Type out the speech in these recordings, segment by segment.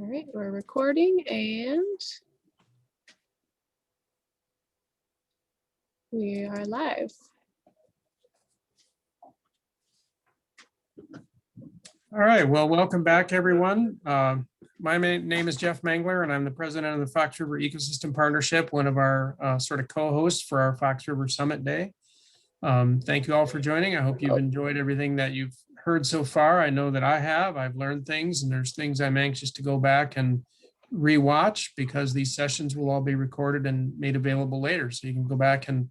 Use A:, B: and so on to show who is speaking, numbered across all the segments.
A: All right, we're recording and we are live.
B: All right, well, welcome back, everyone. My name is Jeff Mangler, and I'm the president of the Fox River Ecosystem Partnership, one of our sort of co-hosts for our Fox River Summit Day. Thank you all for joining. I hope you've enjoyed everything that you've heard so far. I know that I have. I've learned things, and there's things I'm anxious to go back and rewatch because these sessions will all be recorded and made available later. So you can go back and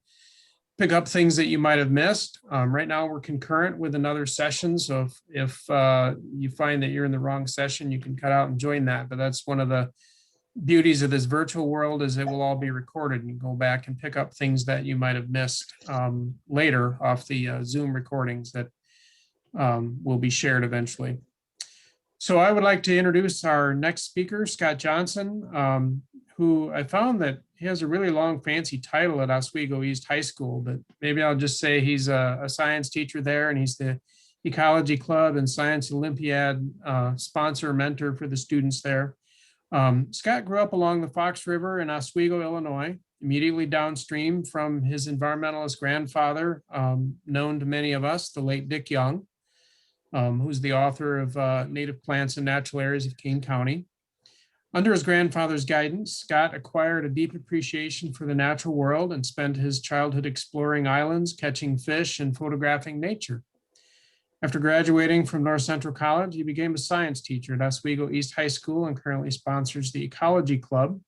B: pick up things that you might have missed. Right now, we're concurrent with another session. So if you find that you're in the wrong session, you can cut out and join that. But that's one of the beauties of this virtual world is it will all be recorded and go back and pick up things that you might have missed later off the Zoom recordings that will be shared eventually. So I would like to introduce our next speaker, Scott Johnson, who I found that he has a really long fancy title at Oswego East High School, but maybe I'll just say he's a science teacher there, and he's the Ecology Club and Science Olympiad sponsor mentor for the students there. Scott grew up along the Fox River in Oswego, Illinois, immediately downstream from his environmentalist grandfather, known to many of us, the late Dick Young, who's the author of Native Plants and Natural Areas of Kane County. Under his grandfather's guidance, Scott acquired a deep appreciation for the natural world and spent his childhood exploring islands, catching fish, and photographing nature. After graduating from North Central College, he became a science teacher at Oswego East High School and currently sponsors the Ecology Club.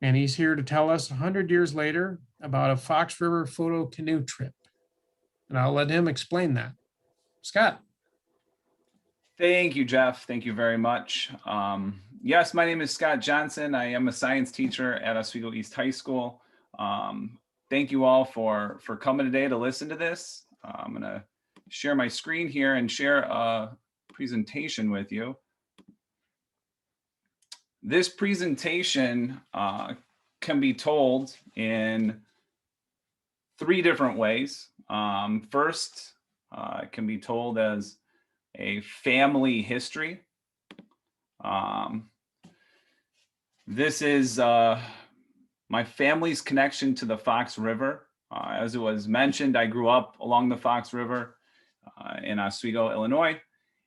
B: And he's here to tell us 100 years later about a Fox River photo canoe trip. And I'll let him explain that. Scott.
C: Thank you, Jeff. Thank you very much. Yes, my name is Scott Johnson. I am a science teacher at Oswego East High School. Thank you all for coming today to listen to this. I'm going to share my screen here and share a presentation with you. This presentation can be told in 3 different ways. First, it can be told as a family history. This is my family's connection to the Fox River. As it was mentioned, I grew up along the Fox River in Oswego, Illinois.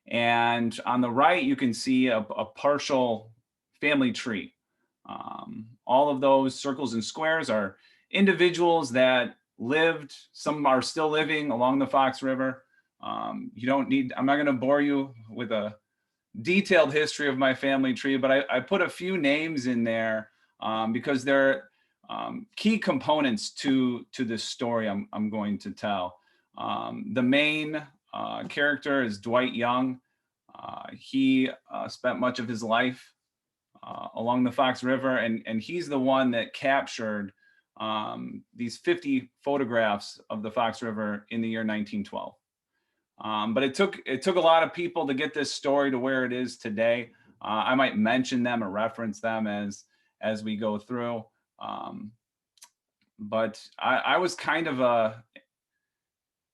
C: And on the right, you can see a partial family tree. All of those circles and squares are individuals that lived, some are still living along the Fox River. You don't need, I'm not going to bore you with a detailed history of my family tree, but I put a few names in there because they're key components to this story I'm going to tell. The main character is Dwight Young. He spent much of his life along the Fox River, and he's the one that captured these 50 photographs of the Fox River in the year 1912. But it took a lot of people to get this story to where it is today. I might mention them or reference them as we go through. But I was kind of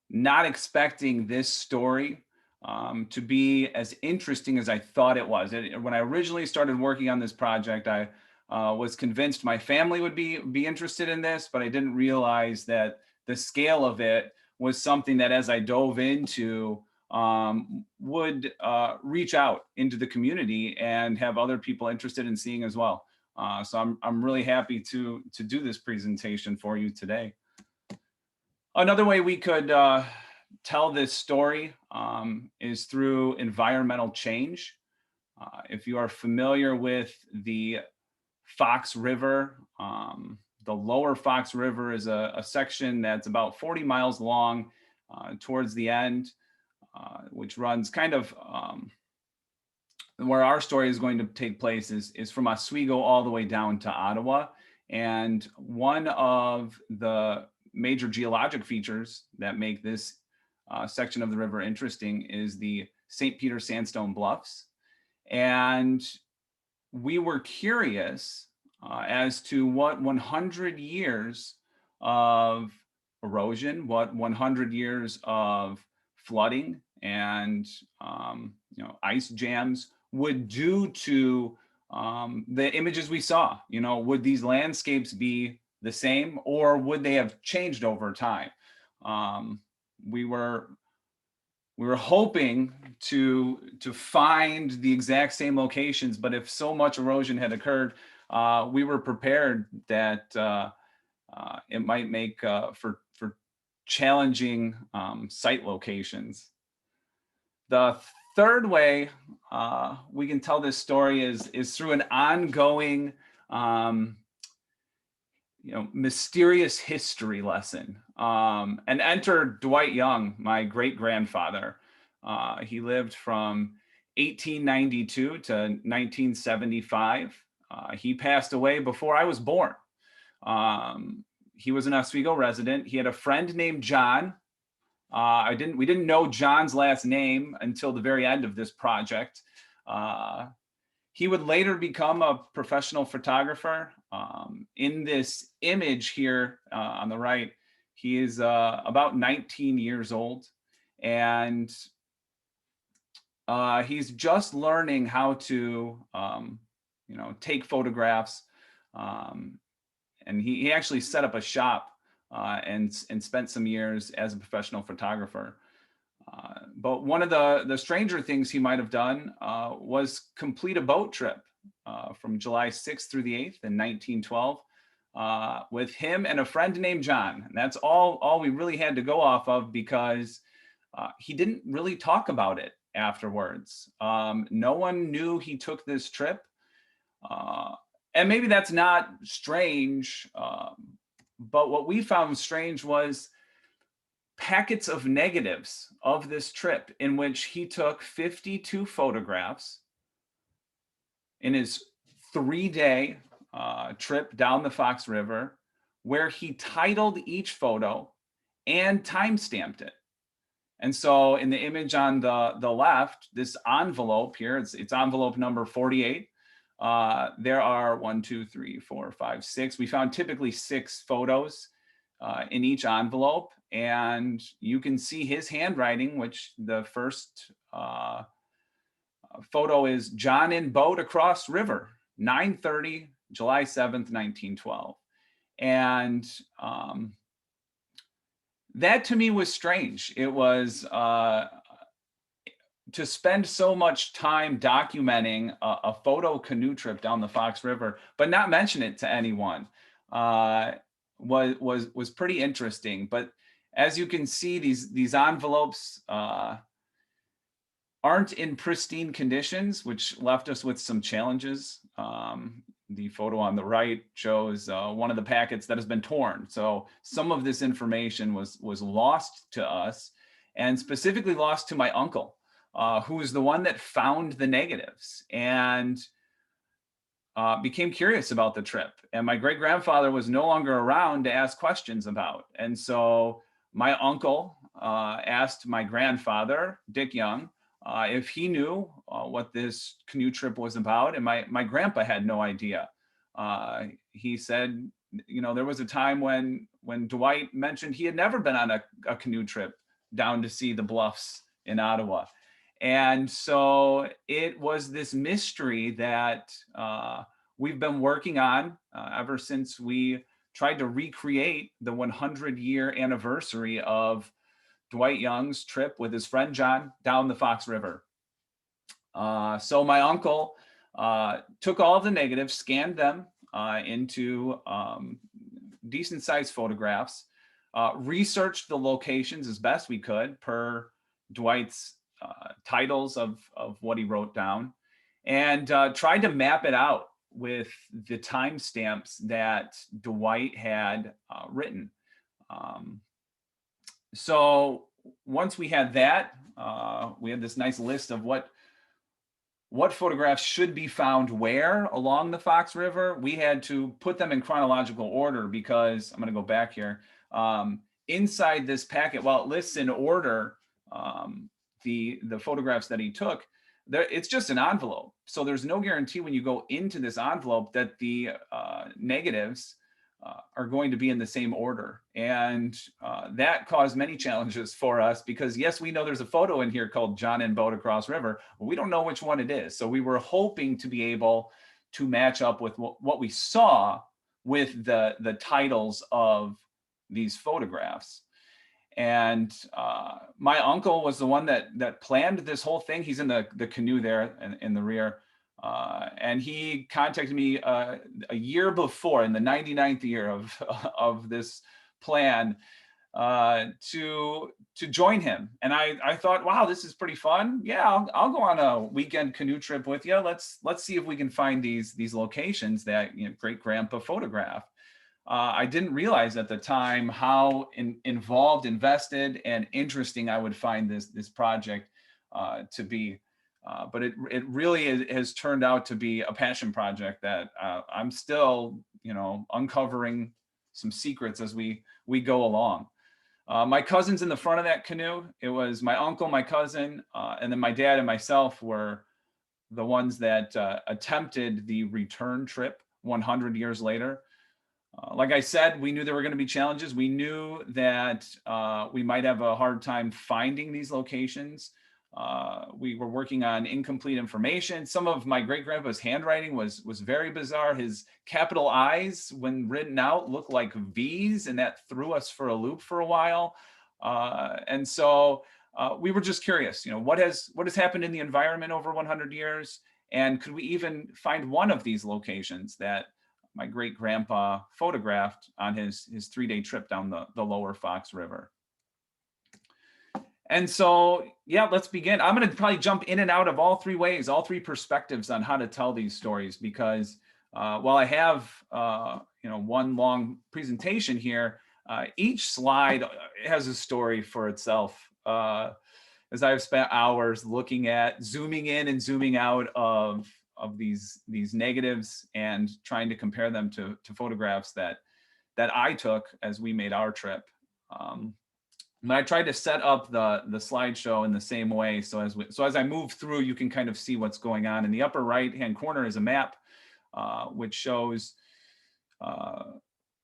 C: not expecting this story to be as interesting as I thought it was. When I originally started working on this project, I was convinced my family would be interested in this, but I didn't realize that the scale of it was something that as I dove into would reach out into the community and have other people interested in seeing as well. So I'm really happy to do this presentation for you today. Another way we could tell this story is through environmental change. If you are familiar with the Fox River, the lower Fox River is a section that's about 40 miles long towards the end, which runs kind of where our story is going to take place is from Oswego all the way down to Ottawa. And one of the major geologic features that make this section of the river interesting is the St. Peter Sandstone Bluffs. And we were curious as to what 100 years of erosion, what 100 years of flooding and ice jams would do to the images we saw. You know, would these landscapes be the same, or would they have changed over time? We were hoping to find the exact same locations, but if so much erosion had occurred, we were prepared that it might make for challenging site locations. The third way we can tell this story is through an ongoing, mysterious history lesson. And enter Dwight Young, my great-grandfather. He lived from 1892 to 1975. He passed away before I was born. He was an Oswego resident. He had a friend named John. We didn't know John's last name until the very end of this project. He would later become a professional photographer. In this image here on the right, he is about 19 years old, and he's just learning how to, take photographs. And he actually set up a shop and spent some years as a professional photographer. But one of the stranger things he might have done was complete a boat trip from July 6th through the 8th in 1912 with him and a friend named John. And that's all we really had to go off of, because he didn't really talk about it afterwards. No one knew he took this trip. And maybe that's not strange, but what we found strange was packets of negatives of this trip, in which he took 52 photographs in his 3-day trip down the Fox River, where he titled each photo and timestamped it. And so in the image on the left, this envelope here, it's envelope number 48. There are 1, 2, 3, 4, 5, 6. We found typically 6 photos in each envelope, and you can see his handwriting, which the first photo is John in boat across river, 9:30, July 7th, 1912. And that to me was strange. It was to spend so much time documenting a photo canoe trip down the Fox River, but not mention it to anyone, was pretty interesting. But as you can see, these envelopes aren't in pristine conditions, which left us with some challenges. The photo on the right shows one of the packets that has been torn. So some of this information was lost to us, and specifically lost to my uncle, who was the one that found the negatives and became curious about the trip. And my great-grandfather was no longer around to ask questions about. And so my uncle asked my grandfather, Dick Young, if he knew what this canoe trip was about. And my grandpa had no idea. He said, there was a time when Dwight mentioned he had never been on a canoe trip down to see the bluffs in Ottawa. And so it was this mystery that we've been working on ever since we tried to recreate the 100-year anniversary of Dwight Young's trip with his friend John down the Fox River. So my uncle took all of the negatives, scanned them into decent-sized photographs, researched the locations as best we could per Dwight's titles of what he wrote down, and tried to map it out with the timestamps that Dwight had written. So once we had that, we had this nice list of what photographs should be found where along the Fox River. We had to put them in chronological order, because I'm going to go back here. Inside this packet, while it lists in order the photographs that he took, it's just an envelope. So there's no guarantee when you go into this envelope that the negatives are going to be in the same order. And that caused many challenges for us, because yes, we know there's a photo in here called John in boat across river, but we don't know which one it is. So we were hoping to be able to match up with what we saw with the titles of these photographs. And my uncle was the one that planned this whole thing. He's in the canoe there in the rear. And he contacted me a year before, in the 99th year of this plan, to join him. And I thought, wow, this is pretty fun. Yeah, I'll go on a weekend canoe trip with you. Let's see if we can find these locations that great grandpa photographed. I didn't realize at the time how involved, invested, and interesting I would find this project to be. But it really has turned out to be a passion project that I'm still, uncovering some secrets as we go along. My cousin's in the front of that canoe. It was my uncle, my cousin, and then my dad and myself were the ones that attempted the return trip 100 years later. Like I said, we knew there were going to be challenges. We knew that we might have a hard time finding these locations. We were working on incomplete information. Some of my great-grandpa's handwriting was very bizarre. His capital I's, when written out, looked like V's, and that threw us for a loop for a while. And so we were just curious, what has happened in the environment over 100 years? And could we even find one of these locations that my great-grandpa photographed on his 3-day trip down the lower Fox River? And so, yeah, let's begin. I'm going to probably jump in and out of all three ways, all three perspectives on how to tell these stories, because while I have, one long presentation here, each slide has a story for itself. As I've spent hours looking at, zooming in and zooming out of these negatives and trying to compare them to photographs that I took as we made our trip. But I tried to set up the slideshow in the same way. So as I move through, you can kind of see what's going on. In the upper right-hand corner is a map, which shows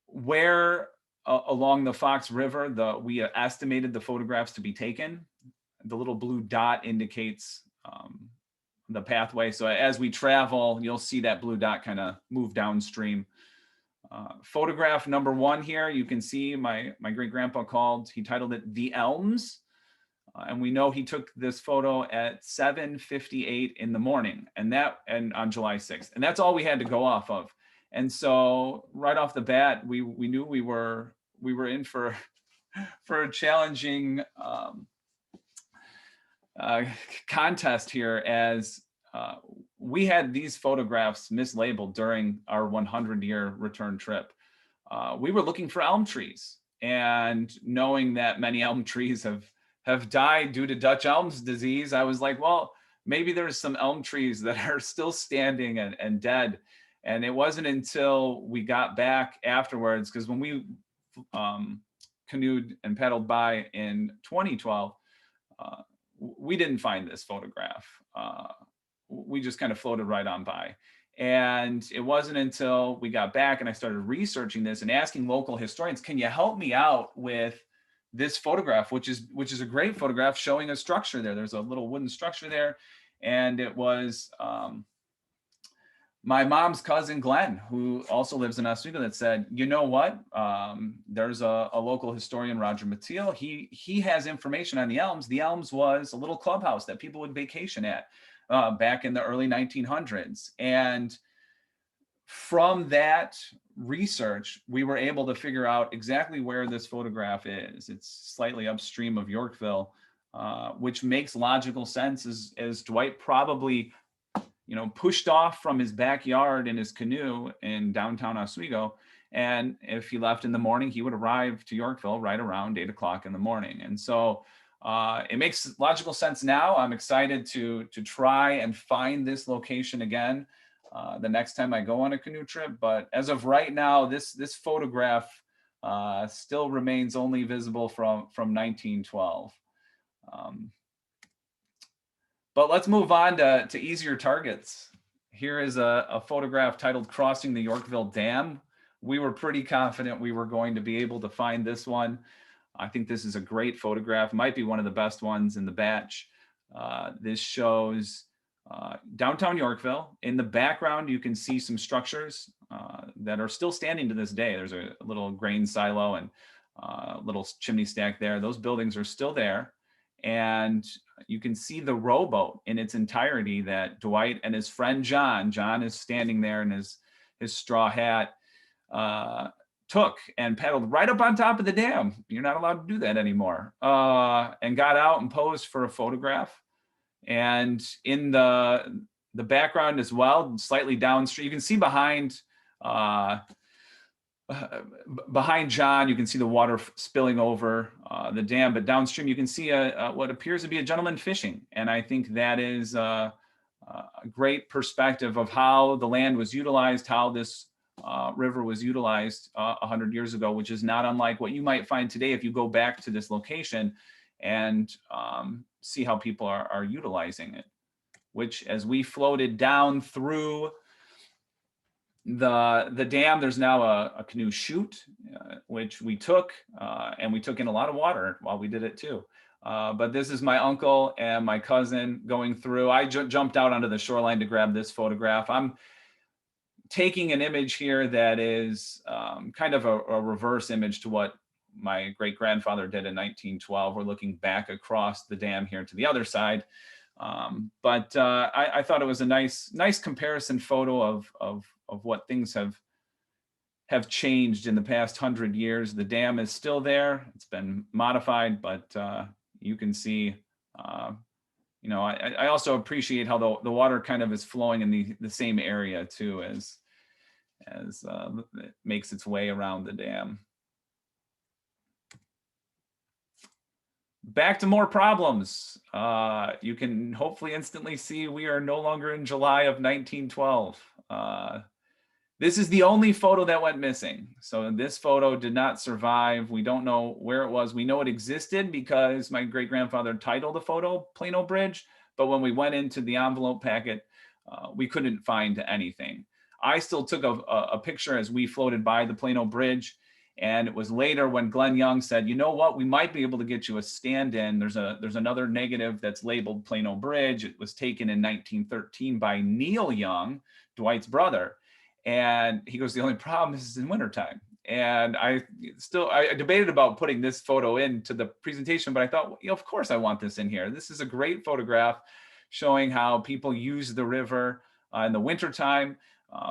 C: where along the Fox River we estimated the photographs to be taken. The little blue dot indicates the pathway. So as we travel, you'll see that blue dot kind of move downstream. Photograph number 1 here, you can see my great-grandpa he titled it The Elms. And we know he took this photo at 7:58 in the morning, and on July 6th. And that's all we had to go off of. And so right off the bat, we knew we were in for a challenging contest here, as we had these photographs mislabeled during our 100-year return trip. We were looking for elm trees, and knowing that many elm trees have died due to Dutch elm's disease, I was like, well, maybe there's some elm trees that are still standing and dead. And it wasn't until we got back afterwards, because when we canoed and paddled by in 2012, we didn't find this photograph. We just kind of floated right on by. And it wasn't until we got back and I started researching this and asking local historians, can you help me out with this photograph, which is a great photograph showing a structure there. There's a little wooden structure there. And it was my mom's cousin, Glen, who also lives in Oswego, that said, you know what? There's a local historian, Roger Mateel. He has information on the Elms. The Elms was a little clubhouse that people would vacation at back in the early 1900s. And from that research, we were able to figure out exactly where this photograph is. It's slightly upstream of Yorkville, which makes logical sense, as Dwight probably pushed off from his backyard in his canoe in downtown Oswego. And if he left in the morning, he would arrive to Yorkville right around 8 o'clock in the morning. And so it makes logical sense now. I'm excited to try and find this location again the next time I go on a canoe trip. But as of right now, this photograph still remains only visible from 1912. But let's move on to easier targets. Here is a photograph titled Crossing the Yorkville Dam. We were pretty confident we were going to be able to find this one. I think this is a great photograph, might be one of the best ones in the batch. This shows downtown Yorkville. In the background, you can see some structures that are still standing to this day. There's a little grain silo and a little chimney stack there. Those buildings are still there. And you can see the rowboat in its entirety that Dwight and his friend John is standing there in his straw hat, took and paddled right up on top of the dam. You're not allowed to do that anymore. And got out and posed for a photograph. And in the background as well, slightly downstream, you can see behind John, you can see the water spilling over the dam, but downstream you can see what appears to be a gentleman fishing. And I think that is a great perspective of how the land was utilized, how this river was utilized 100 years ago, which is not unlike what you might find today if you go back to this location and see how people are utilizing it, which as we floated down through the dam, there's now a canoe chute, which we took, and we took in a lot of water while we did it too. But this is my uncle and my cousin going through. I jumped out onto the shoreline to grab this photograph. I'm taking an image here that is kind of a reverse image to what my great grandfather did in 1912. We're looking back across the dam here to the other side. But I thought it was a nice comparison photo of what things have changed in the past 100 years. The dam is still there. It's been modified, but you can see, I also appreciate how the water kind of is flowing in the same area too, as it makes its way around the dam. Back to more problems. You can hopefully instantly see we are no longer in July of 1912. This is the only photo that went missing. So this photo did not survive. We don't know where it was. We know it existed because my great grandfather titled the photo Plano Bridge, but when we went into the envelope packet, we couldn't find anything. I still took a picture as we floated by the Plano Bridge. And it was later when Glen Young said, you know what, we might be able to get you a stand-in. There's another negative that's labeled Plano Bridge. It was taken in 1913 by Neil Young, Dwight's brother. And he goes, the only problem is in wintertime. And I debated about putting this photo into the presentation, but I thought, of course I want this in here. This is a great photograph showing how people use the river in the wintertime.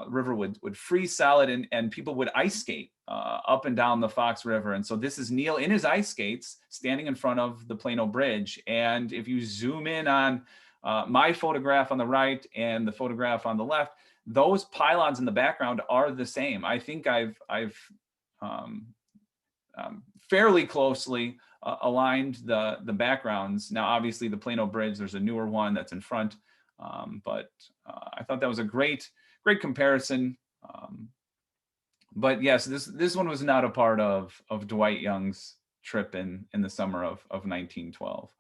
C: River would freeze solid and people would ice skate up and down the Fox River. And so this is Neil in his ice skates standing in front of the Plano Bridge. And if you zoom in on my photograph on the right and the photograph on the left, those pylons in the background are the same. I think I've fairly closely aligned the backgrounds. Now, obviously the Plano Bridge, there's a newer one that's in front, but I thought that was a great comparison. But yes, this one was not a part of Dwight Young's trip in the summer of 1912.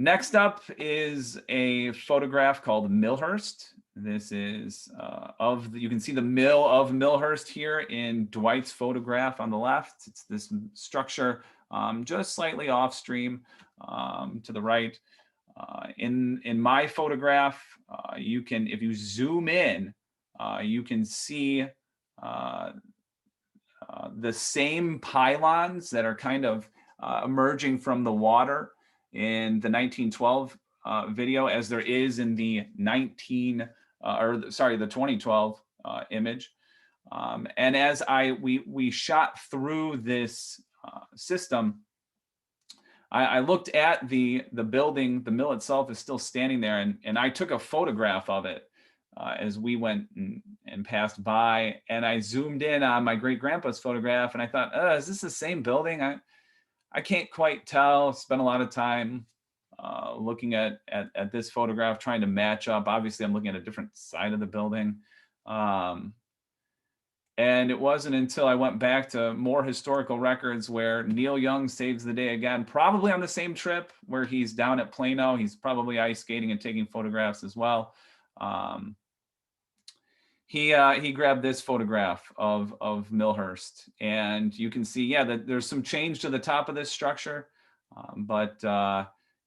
C: Next up is a photograph called Millhurst. This is you can see the mill of Millhurst here in Dwight's photograph on the left. It's this structure just slightly off stream to the right. In my photograph, you can, if you zoom in, you can see the same pylons that are kind of emerging from the water in the 1912 video as there is in the 2012 image. And as we shot through this system, I looked at the building. The mill itself is still standing there, and I took a photograph of it as we went and passed by. And I zoomed in on my great grandpa's photograph, and I thought, is this the same building? I can't quite tell. Spent a lot of time looking at this photograph, trying to match up. Obviously, I'm looking at a different side of the building. And it wasn't until I went back to more historical records where Neil Young saves the day again, probably on the same trip where he's down at Plano. He's probably ice skating and taking photographs as well. He grabbed this photograph of Millhurst, and you can see, that there's some change to the top of this structure, but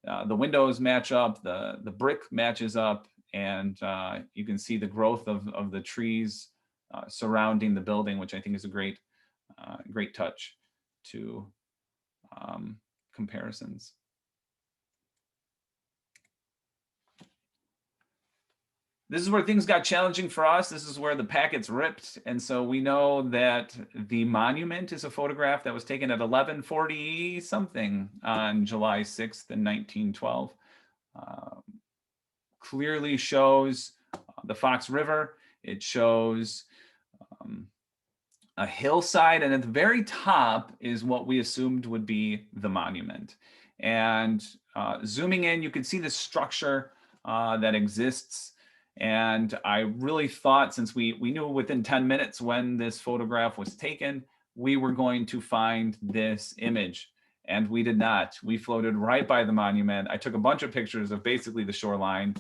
C: the windows match up, the brick matches up, and you can see the growth of the trees surrounding the building, which I think is a great touch to comparisons. This is where things got challenging for us. This is where the packets ripped. And so we know that the monument is a photograph that was taken at 11:40 something on July 6th in 1912. Clearly shows the Fox River. It shows a hillside, and at the very top is what we assumed would be the monument. And zooming in, you can see the structure that exists. And I really thought, since we knew within 10 minutes when this photograph was taken, we were going to find this image. And we did not. We floated right by the monument. I took a bunch of pictures of basically the shoreline.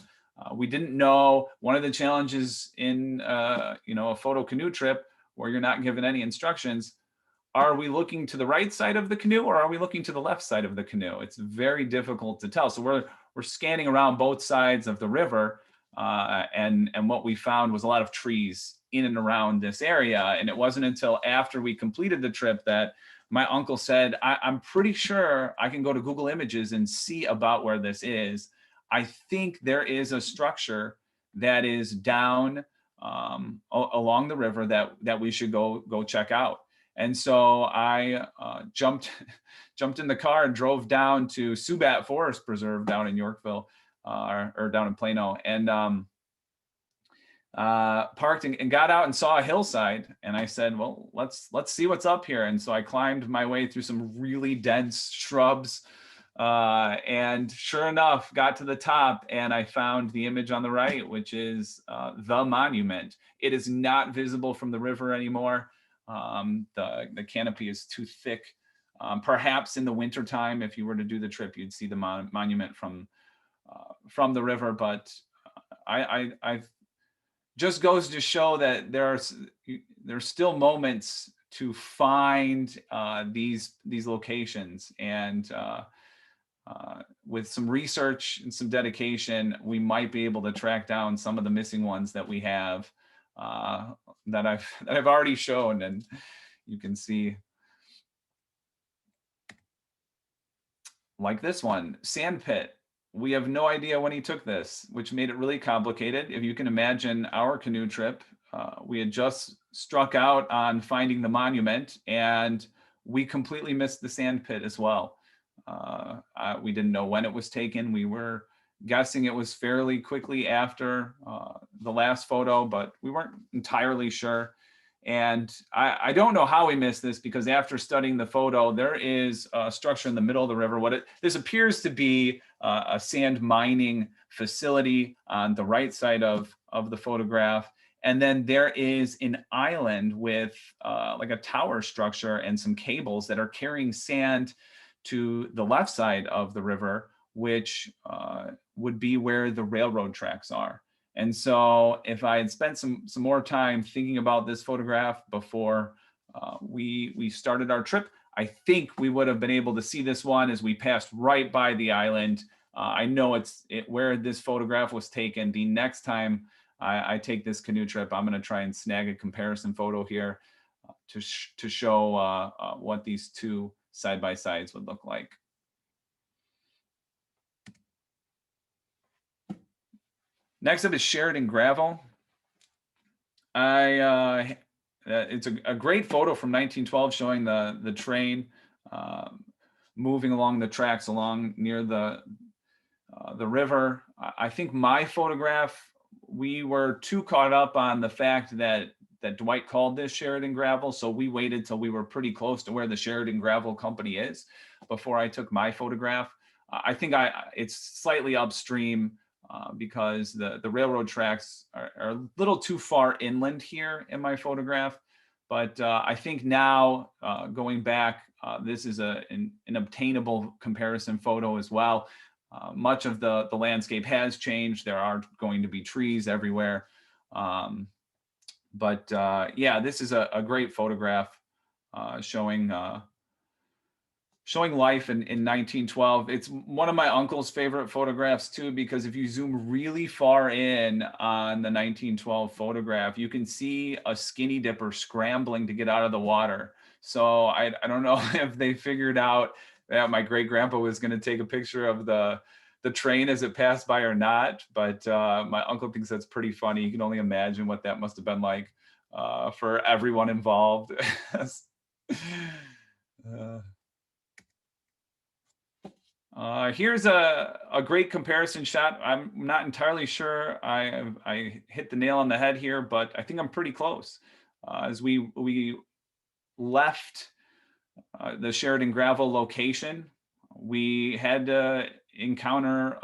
C: We didn't know. One of the challenges in a photo canoe trip where you're not given any instructions, are we looking to the right side of the canoe or are we looking to the left side of the canoe? It's very difficult to tell. So we're scanning around both sides of the river. And what we found was a lot of trees in and around this area. And it wasn't until after we completed the trip that my uncle said, I'm pretty sure I can go to Google Images and see about where this is. I think there is a structure that is down along the river that we should go check out. And so I jumped in the car and drove down to Subat Forest Preserve down in Yorkville, or down in Plano, and parked and got out and saw a hillside. And I said, well, let's see what's up here. And so I climbed my way through some really dense shrubs, and sure enough, got to the top and I found the image on the right, which is the monument. It is not visible from the river anymore. The canopy is too thick. Perhaps in the wintertime, if you were to do the trip, you'd see the monument from the river, but I just goes to show that there's still moments to find these locations, and with some research and some dedication, we might be able to track down some of the missing ones that we have, that I've already shown, and you can see. Like this one, sand pit. We have no idea when he took this, which made it really complicated. If you can imagine our canoe trip, we had just struck out on finding the monument and we completely missed the sand pit as well. We didn't know when it was taken. We were guessing it was fairly quickly after the last photo, but we weren't entirely sure. And I don't know how we missed this, because after studying the photo, there is a structure in the middle of the river. This appears to be a sand mining facility on the right side of the photograph. And then there is an island with like a tower structure and some cables that are carrying sand to the left side of the river, which would be where the railroad tracks are. And so if I had spent some more time thinking about this photograph before we started our trip, I think we would have been able to see this one as we passed right by the island. I know it's where this photograph was taken. The next time I take this canoe trip, I'm going to try and snag a comparison photo here to show what these two side-by-sides would look like. Next up is Sheridan Gravel. It's a great photo from 1912 showing the train moving along the tracks along near the river. I think my photograph, we were too caught up on the fact that Dwight called this Sheridan Gravel, so we waited till we were pretty close to where the Sheridan Gravel company is before I took my photograph. I think it's slightly upstream, because the railroad tracks are a little too far inland here in my photograph. But I think now, going back, this is an obtainable comparison photo as well. Much of the landscape has changed. There are going to be trees everywhere. Yeah, this is a great photograph showing showing life in 1912. It's one of my uncle's favorite photographs too, because if you zoom really far in on the 1912 photograph, you can see a skinny dipper scrambling to get out of the water. So I don't know if they figured out that my great grandpa was going to take a picture of the train as it passed by or not, but my uncle thinks that's pretty funny. You can only imagine what that must have been like for everyone involved. Here's a great comparison shot. I'm not entirely sure I hit the nail on the head here, but I think I'm pretty close. As we left the Sheridan Gravel location, we had to encounter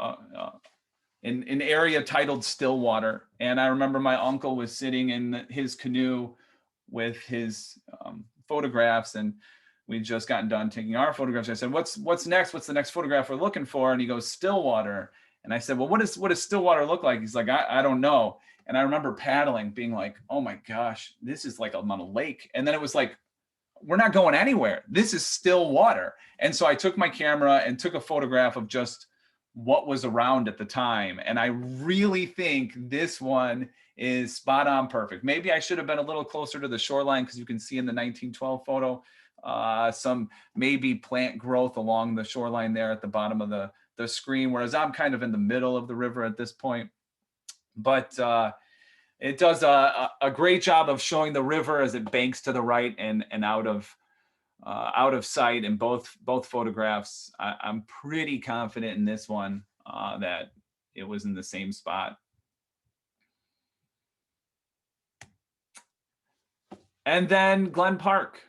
C: an area titled Stillwater. And I remember my uncle was sitting in his canoe with his photographs, and we'd just gotten done taking our photographs. I said, what's next? What's the next photograph we're looking for? And he goes, Stillwater. And I said, well, what does Stillwater look like? He's like, I don't know. And I remember paddling, being like, oh my gosh, this is like I'm on a lake. And then it was like, we're not going anywhere. This is still water. And so I took my camera and took a photograph of just what was around at the time. And I really think this one is spot on perfect. Maybe I should have been a little closer to the shoreline, because you can see in the 1912 photo, some maybe plant growth along the shoreline there at the bottom of the screen, whereas I'm kind of in the middle of the river at this point. But it does a great job of showing the river as it banks to the right and out of sight in both photographs. I'm pretty confident in this one that it was in the same spot. And then Glen Park.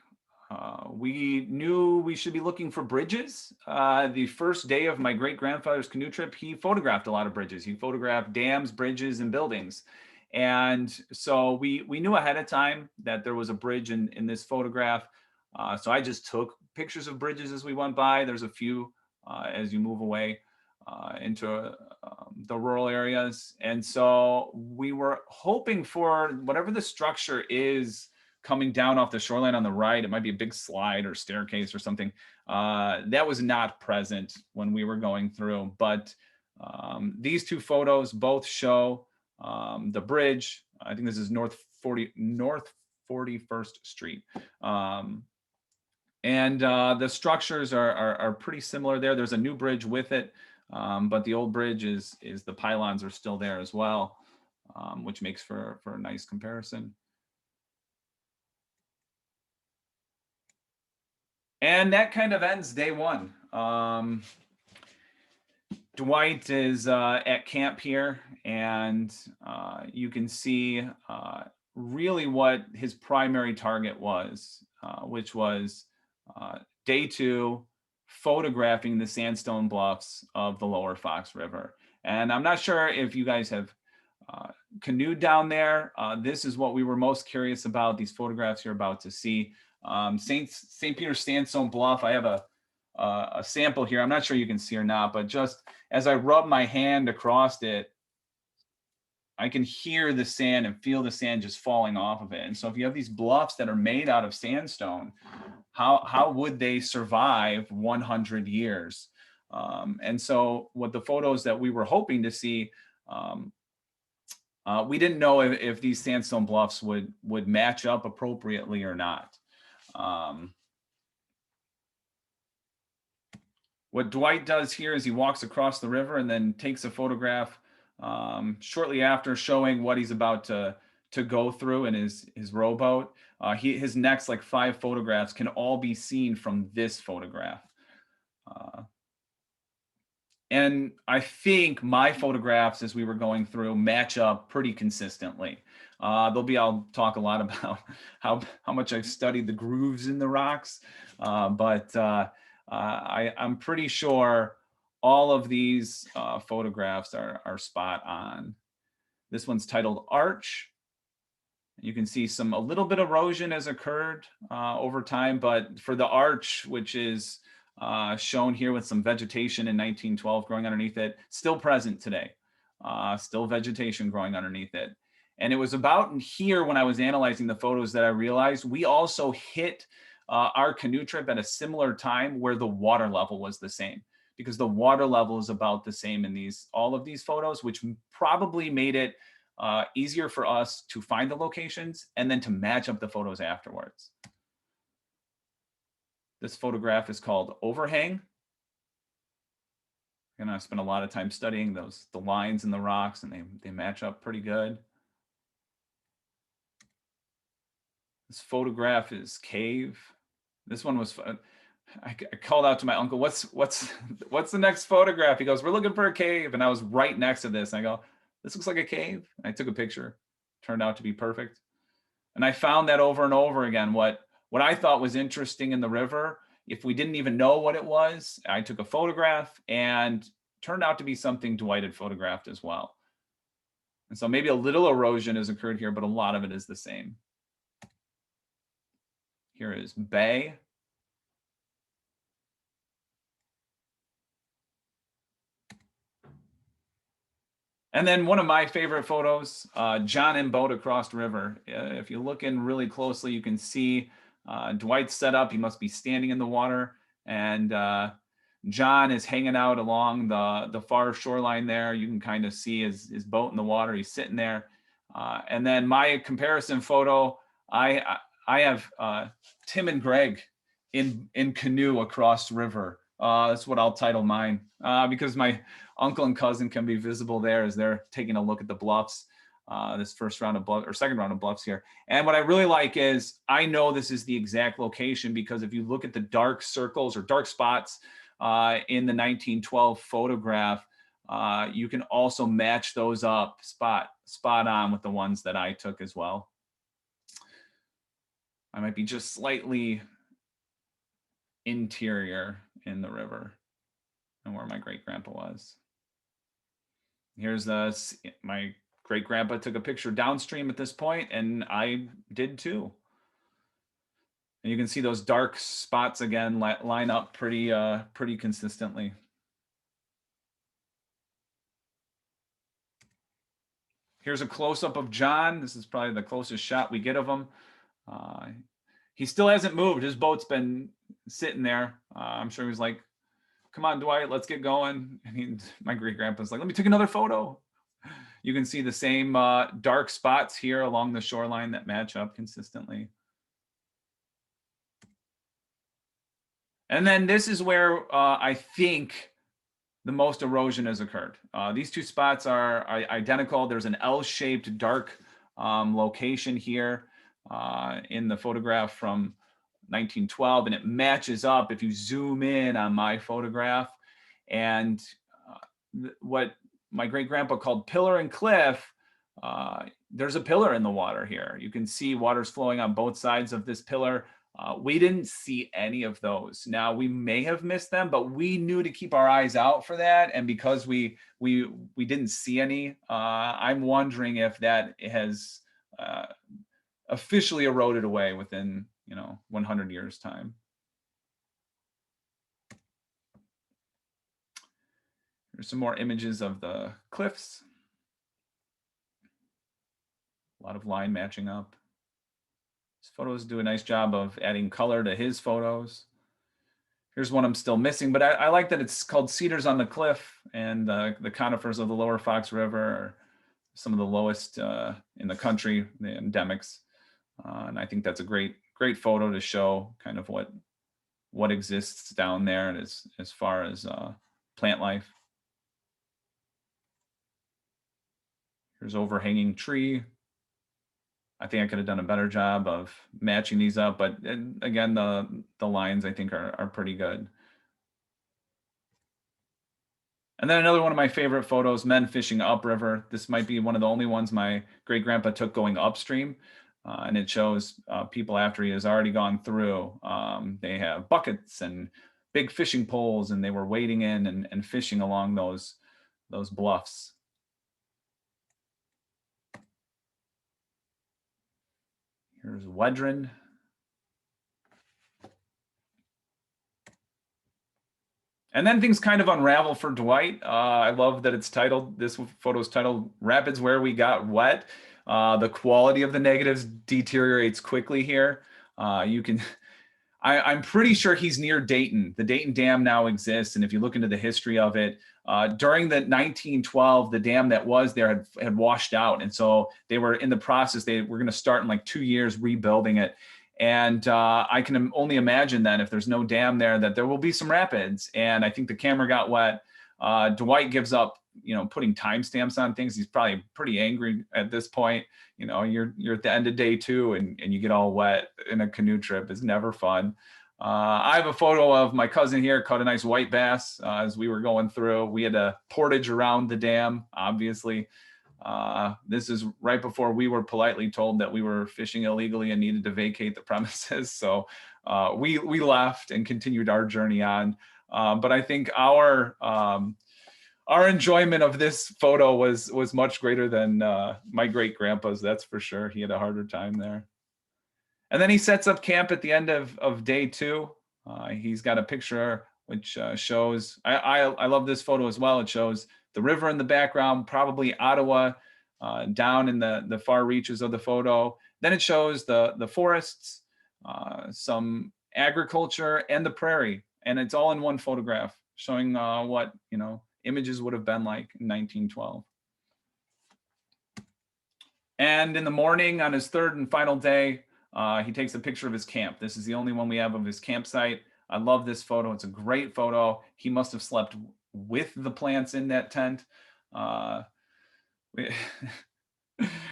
C: We knew we should be looking for bridges. The first day of my great-grandfather's canoe trip, he photographed a lot of bridges. He photographed dams, bridges, and buildings. And so we knew ahead of time that there was a bridge in this photograph. So I just took pictures of bridges as we went by. There's a few as you move away into the rural areas. And so we were hoping for whatever the structure is coming down off the shoreline on the right. It might be a big slide or staircase or something. That was not present when we were going through. But these two photos both show the bridge. I think this is North 41st Street. And the structures are pretty similar there. There's a new bridge with it, but the old bridge is the pylons are still there as well, which makes for a nice comparison. And that kind of ends day one. Dwight is at camp here, and you can see really what his primary target was, which was day two, photographing the sandstone bluffs of the lower Fox River. And I'm not sure if you guys have canoed down there. This is what we were most curious about, these photographs you're about to see. St. Peter's Sandstone Bluff, I have a sample here. I'm not sure you can see or not, but just as I rub my hand across it, I can hear the sand and feel the sand just falling off of it. And so if you have these bluffs that are made out of sandstone, how would they survive 100 years? And so what the photos that we were hoping to see, we didn't know if these sandstone bluffs would match up appropriately or not. What Dwight does here is he walks across the river and then takes a photograph shortly after, showing what he's about to go through in his rowboat. His next 5 photographs can all be seen from this photograph. And I think my photographs as we were going through match up pretty consistently. I'll talk a lot about how much I've studied the grooves in the rocks, but I'm pretty sure all of these photographs are spot on. This one's titled Arch. You can see a little bit of erosion has occurred over time, but for the arch, which is shown here with some vegetation in 1912 growing underneath it, still present today, still vegetation growing underneath it. And it was about here when I was analyzing the photos that I realized we also hit our canoe trip at a similar time where the water level was the same, because the water level is about the same in all of these photos, which probably made it easier for us to find the locations and then to match up the photos afterwards. This photograph is called Overhang. And I spent a lot of time studying the lines in the rocks, and they match up pretty good. This photograph is Cave. This one was fun. I called out to my uncle, what's the next photograph? He goes, we're looking for a cave. And I was right next to this. And I go, this looks like a cave. And I took a picture. Turned out to be perfect. And I found that over and over again. What I thought was interesting in the river, if we didn't even know what it was, I took a photograph and turned out to be something Dwight had photographed as well. And so maybe a little erosion has occurred here, but a lot of it is the same. Here is Bay. And then one of my favorite photos, John in boat across the river. If you look in really closely, you can see Dwight's set up. He must be standing in the water, and John is hanging out along the far shoreline there. You can kind of see his boat in the water. He's sitting there. And then my comparison photo, I have Tim and Greg in canoe across the river. That's what I'll title mine, because my uncle and cousin can be visible there as they're taking a look at the bluffs, this second round of bluffs here. And what I really like is, I know this is the exact location, because if you look at the dark circles or dark spots in the 1912 photograph, you can also match those up spot on with the ones that I took as well. I might be just slightly interior in the river and where my great grandpa was. Here's my great grandpa took a picture downstream at this point, and I did too. And you can see those dark spots again line up pretty consistently. Here's a close-up of John. This is probably the closest shot we get of him. He still hasn't moved. His boat's been sitting there. I'm sure he was like, come on, Dwight, let's get going. And my great-grandpa's like, let me take another photo. You can see the same dark spots here along the shoreline that match up consistently. And then this is where I think the most erosion has occurred. These two spots are identical. There's an L-shaped dark location here in the photograph from 1912, and it matches up if you zoom in on my photograph. And what my great grandpa called pillar and cliff, there's a pillar in the water here. You can see water's flowing on both sides of this pillar. We didn't see any of those. Now, we may have missed them, but we knew to keep our eyes out for that. And because we didn't see any, I'm wondering if that has officially eroded away within 100 years time. Here's some more images of the cliffs. A lot of line matching up. His photos do a nice job of adding color to his photos. Here's one I'm still missing, but I like that it's called Cedars on the Cliff, and the conifers of the lower Fox River are some of the lowest in the country, the endemics. And I think that's a great photo to show kind of what exists down there as far as plant life. Here's Overhanging Tree. I think I could have done a better job of matching these up, but again, the lines I think are pretty good. And then another one of my favorite photos, men fishing upriver. This might be one of the only ones my great grandpa took going upstream. And it shows people after he has already gone through. They have buckets and big fishing poles, and they were wading in and fishing along those bluffs. Here's Wedren. And then things kind of unravel for Dwight. I love that this photo is titled Rapids Where We Got Wet. The quality of the negatives deteriorates quickly here. I'm pretty sure he's near Dayton. The Dayton Dam now exists, and if you look into the history of it, during the 1912, the dam that was there had washed out, and so they were in the process. They were going to start in like 2 years rebuilding it, and I can only imagine then if there's no dam there that there will be some rapids. And I think the camera got wet. Dwight gives up, putting timestamps on things. He's probably pretty angry at this point. You're at the end of day 2 and you get all wet in a canoe trip. It's never fun. I have a photo of my cousin here, caught a nice white bass as we were going through. We had a portage around the dam, obviously. This is right before we were politely told that we were fishing illegally and needed to vacate the premises. So we left and continued our journey on. But I think our enjoyment of this photo was much greater than my great grandpa's, that's for sure. He had a harder time there. And then he sets up camp at the end of day 2. He's got a picture which shows, I love this photo as well. It shows the river in the background, probably Ottawa, down in the far reaches of the photo. Then it shows the forests, some agriculture, and the prairie. And it's all in one photograph, showing what, images would have been like in 1912. And in the morning on his 3rd and final day, he takes a picture of his camp. This is the only one we have of his campsite. I love this photo. It's a great photo. He must have slept with the plants in that tent.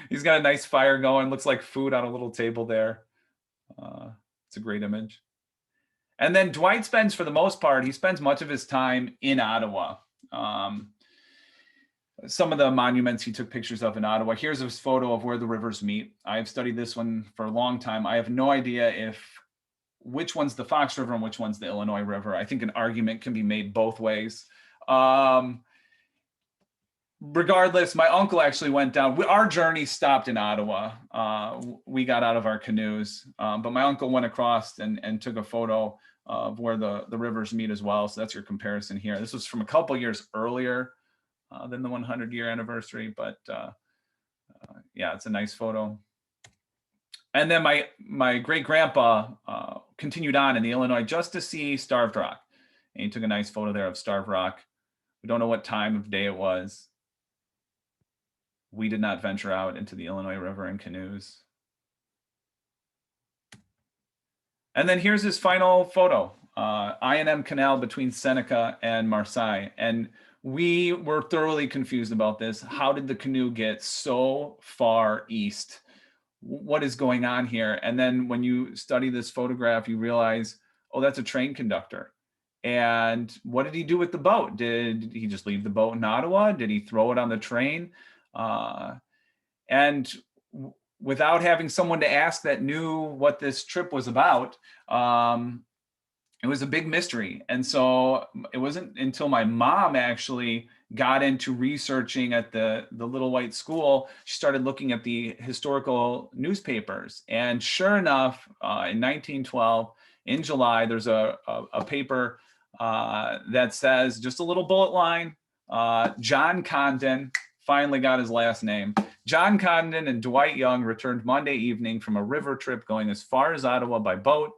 C: He's got a nice fire going. Looks like food on a little table there. It's a great image. And then Dwight spends, for the most part, he spends much of his time in Ottawa. Some of the monuments he took pictures of in Ottawa. Here's his photo of where the rivers meet. I've studied this one for a long time. I have no idea which one's the Fox River and which one's the Illinois River. I think an argument can be made both ways. Regardless, my uncle actually went down. Our journey stopped in Ottawa. We got out of our canoes, but my uncle went across and took a photo of where the rivers meet as well. So that's your comparison here. This was from a couple years earlier than the 100-year anniversary, but yeah, it's a nice photo. And then my great grandpa continued on in the Illinois just to see Starved Rock, and he took a nice photo there of Starved Rock. We don't know what time of day it was. We did not venture out into the Illinois River in canoes. And then here's his final photo, M Canal between Seneca and Marseilles. And we were thoroughly confused about this. How did the canoe get so far east? What is going on here? And then when you study this photograph, you realize, oh, that's a train conductor. And what did he do with the boat? Did he just leave the boat in Ottawa? Did he throw it on the train? And without having someone to ask that knew what this trip was about, it was a big mystery. And so it wasn't until my mom actually got into researching at the Little White School, she started looking at the historical newspapers. And sure enough, in 1912, in July, there's a paper that says, just a little bullet line, John Condon finally got his last name. John Condon and Dwight Young returned Monday evening from a river trip going as far as Ottawa by boat,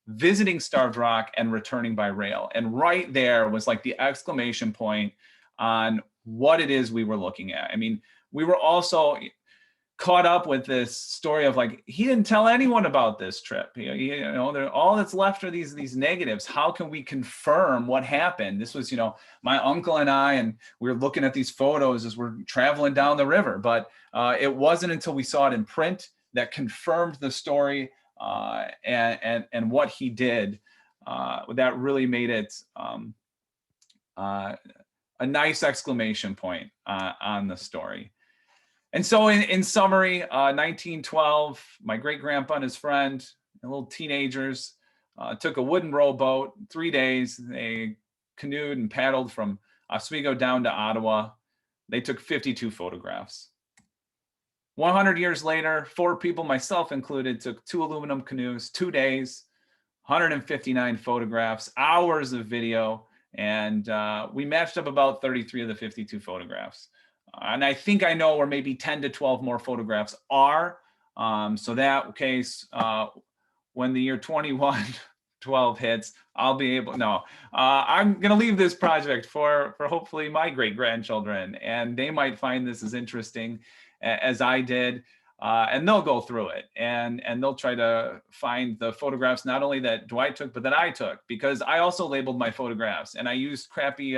C: visiting Starved Rock and returning by rail. And right there was like the exclamation point on what it is we were looking at. I mean, we were also caught up with this story of like, he didn't tell anyone about this trip. All that's left are these negatives. How can we confirm what happened? This was, my uncle and I, and we were looking at these photos as we're traveling down the river, but it wasn't until we saw it in print that confirmed the story and what he did that really made it a nice exclamation point on the story. And so in summary, 1912, my great grandpa and his friend, little teenagers, took a wooden rowboat, 3 days. They canoed and paddled from Oswego down to Ottawa. They took 52 photographs. 100 years later, 4 people, myself included, took 2 aluminum canoes, 2 days, 159 photographs, hours of video, and we matched up about 33 of the 52 photographs. And I think I know where maybe 10 to 12 more photographs are. So that case, when the year 21 12 hits, I'll be able, no, I'm going to leave this project for hopefully my great grandchildren, and they might find this as interesting as I did. And they'll go through it and they'll try to find the photographs, not only that Dwight took, but that I took, because I also labeled my photographs and I used crappy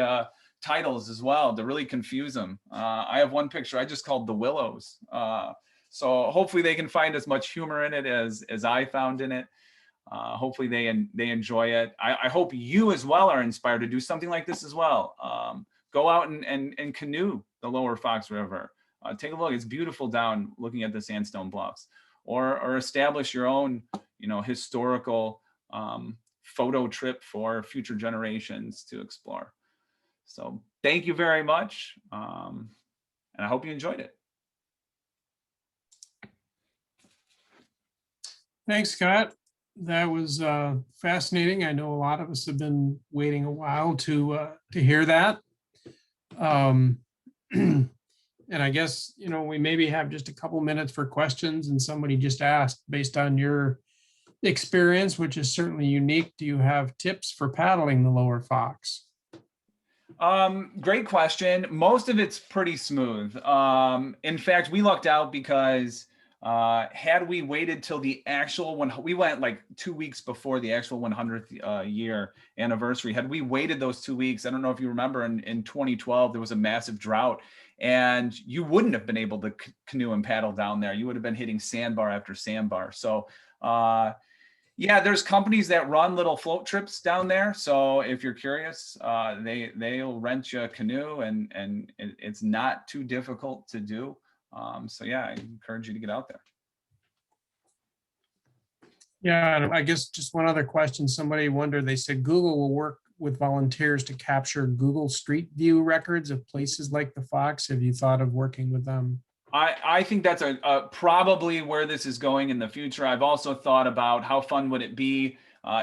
C: titles as well to really confuse them. I have one picture I just called The Willows. So hopefully they can find as much humor in it as I found in it. Hopefully they enjoy it. I hope you as well are inspired to do something like this as well. Go out and canoe the lower Fox River. Take a look. It's beautiful down looking at the sandstone bluffs, or establish your own, historical photo trip for future generations to explore. So thank you very much. And I hope you enjoyed it.
B: Thanks, Scott. That was fascinating. I know a lot of us have been waiting a while to hear that. And I guess, we maybe have just a couple minutes for questions, and somebody just asked, based on your experience, which is certainly unique, do you have tips for paddling the lower Fox?
C: Great question. Most of it's pretty smooth. In fact, we lucked out because had we waited till the actual one, we went like 2 weeks before the actual 100th year anniversary. Had we waited those 2 weeks, I don't know if you remember, in 2012, there was a massive drought, and you wouldn't have been able to canoe and paddle down there. You would have been hitting sandbar after sandbar. So yeah, there's companies that run little float trips down there. So if you're curious, they'll rent you a canoe, and it's not too difficult to do. So yeah, I encourage you to get out there.
B: Yeah, and I guess just one other question. Somebody wondered, they said Google will work with volunteers to capture Google Street View records of places like the Fox. Have you thought of working with them?
C: I think that's probably where this is going in the future. I've also thought about how fun would it be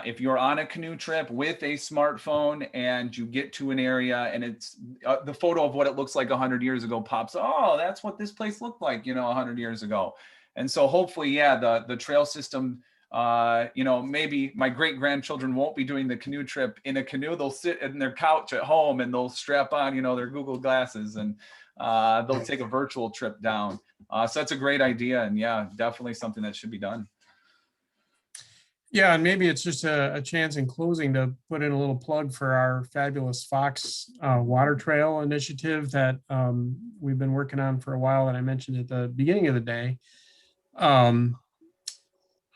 C: if you're on a canoe trip with a smartphone and you get to an area and it's the photo of what it looks like 100 years ago pops. Oh, that's what this place looked like, 100 years ago. And so hopefully, yeah, the trail system, maybe my great grandchildren won't be doing the canoe trip in a canoe. They'll sit in their couch at home and they'll strap on, their Google glasses, and they'll take a virtual trip down. So that's a great idea. And yeah, definitely something that should be done.
B: Yeah, and maybe it's just a chance in closing to put in a little plug for our fabulous Fox Water Trail initiative that we've been working on for a while, that I mentioned at the beginning of the day. On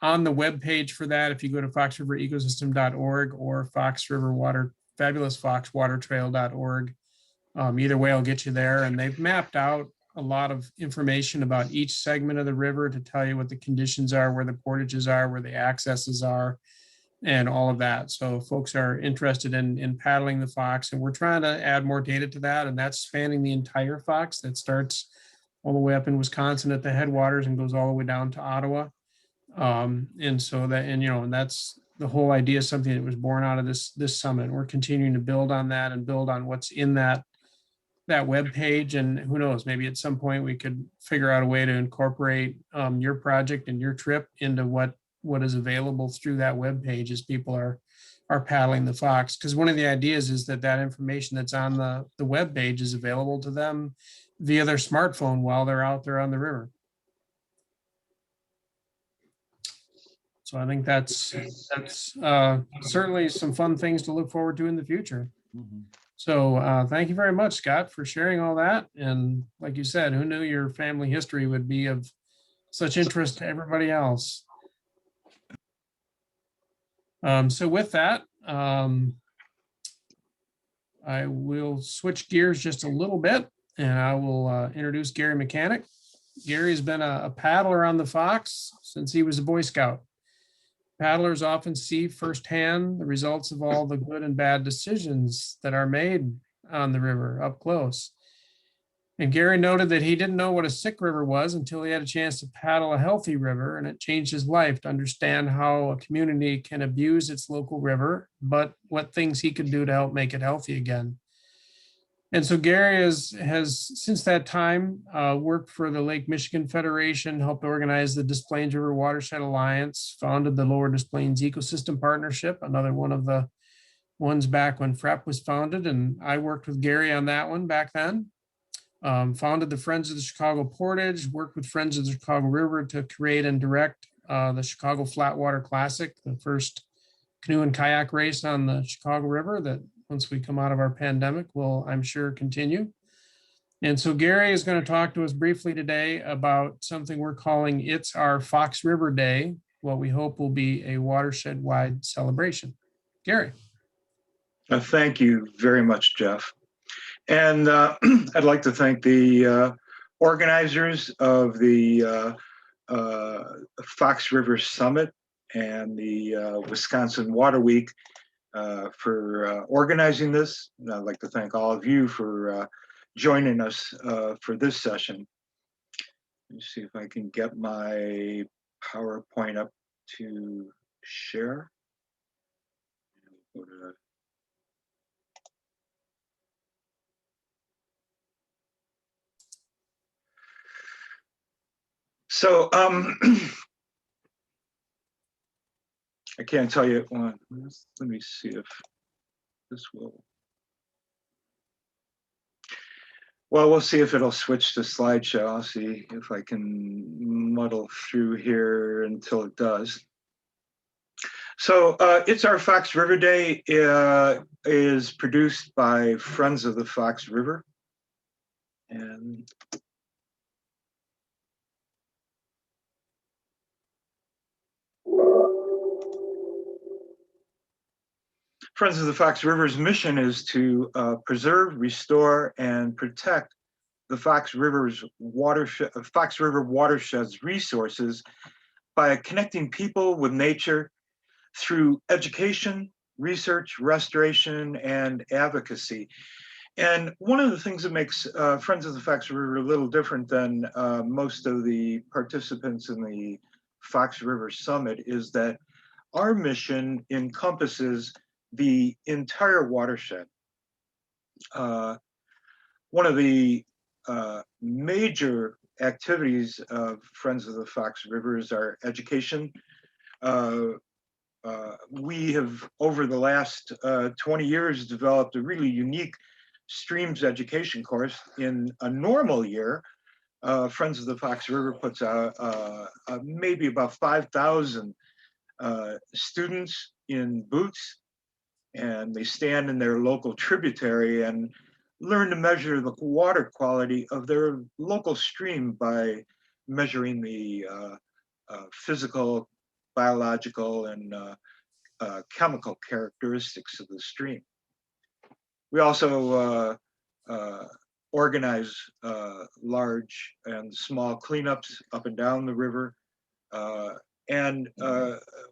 B: the webpage for that, if you go to foxriverecosystem.org or Fox River Water, fabulousfoxwatertrail.org, either way will get you there. And they've mapped out a lot of information about each segment of the river to tell you what the conditions are, where the portages are, where the accesses are, and all of that. So folks are interested in paddling the Fox, and we're trying to add more data to that. And that's spanning the entire Fox that starts all the way up in Wisconsin at the headwaters and goes all the way down to Ottawa. And so that, and that's the whole idea, something that was born out of this summit. We're continuing to build on that and build on what's in that web page. And who knows, maybe at some point we could figure out a way to incorporate your project and your trip into what is available through that web page as people are paddling the Fox. Because one of the ideas is that information that's on the web page is available to them via their smartphone while they're out there on the river. So I think that's certainly some fun things to look forward to in the future. Mm-hmm. So thank you very much, Scott, for sharing all that. And like you said, who knew your family history would be of such interest to everybody else? So with that, I will switch gears just a little bit, and I will introduce Gary Mechanic. Gary's been a paddler on the Fox since he was a Boy Scout. Paddlers often see firsthand the results of all the good and bad decisions that are made on the river up close. And Gary noted that he didn't know what a sick river was until he had a chance to paddle a healthy river, and it changed his life to understand how a community can abuse its local river, but what things he could do to help make it healthy again. And so Gary has since that time worked for the Lake Michigan Federation, helped organize the Des Plaines River Watershed Alliance, founded the Lower Des Plaines Ecosystem Partnership, another one of the ones back when FREP was founded. And I worked with Gary on that one back then. Founded the Friends of the Chicago Portage, worked with Friends of the Chicago River to create and direct the Chicago Flatwater Classic, the first canoe and kayak race on the Chicago River that once we come out of our pandemic will, I'm sure, continue. And so Gary is going to talk to us briefly today about something we're calling It's Our Fox River Day, what we hope will be a watershed-wide celebration. Gary.
D: Thank you very much, Jeff. And I'd like to thank the organizers of the Fox River Summit and the Wisconsin Water Week for organizing this. And I'd like to thank all of you for joining us for this session. Let me see if I can get my PowerPoint up to share. Go to So I can't tell you. Let me see if this will. Well, we'll see if it'll switch to slideshow. I'll see if I can muddle through here until it does. So It's Our Fox River Day is produced by Friends of the Fox River. And Friends of the Fox River's mission is to preserve, restore, and protect the Fox River watershed's resources by connecting people with nature through education, research, restoration, and advocacy. And one of the things that makes Friends of the Fox River a little different than most of the participants in the Fox River Summit is that our mission encompasses the entire watershed. One of the major activities of Friends of the Fox River is our education. We have, over the last 20 years, developed a really unique streams education course. In a normal year, Friends of the Fox River puts out maybe about 5,000 students in boots, and they stand in their local tributary and learn to measure the water quality of their local stream by measuring the physical, biological, and chemical characteristics of the stream. We also organize large and small cleanups up and down the river. And